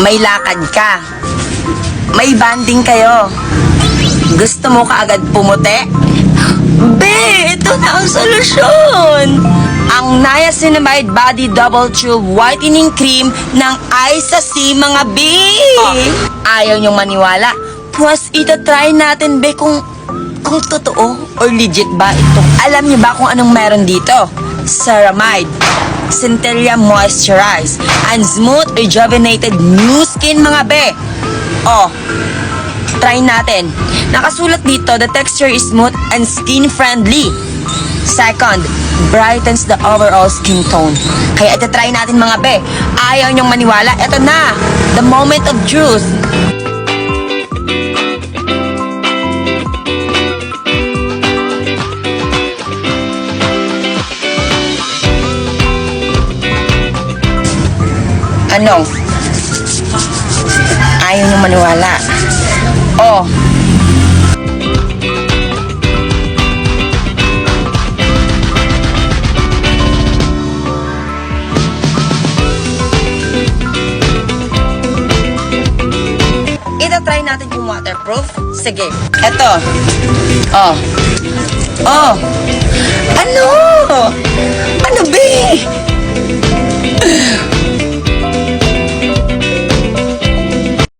May lakad ka. May banding kayo. Gusto mo kaagad pumuti? Be, ito na ang solusyon! Ang Niacinamide Body Double Tube Whitening Cream ng Isa-C mga B! Ayaw niyong maniwala? Plus, itatry natin, be, kung totoo or legit ba ito. Alam niyo ba kung anong meron dito? Ceramide, Centella Moisturize, and Smooth Rejuvenated New Skin mga be! Try natin. Nakasulat dito, the texture is smooth and skin-friendly. Second, brightens the overall skin tone. Kaya ito try natin mga be. Ayaw niyong maniwala? Ito na, the moment of truth. Ano? Ayaw niyong maniwala? Ito-try natin kung waterproof. Sige. Eto.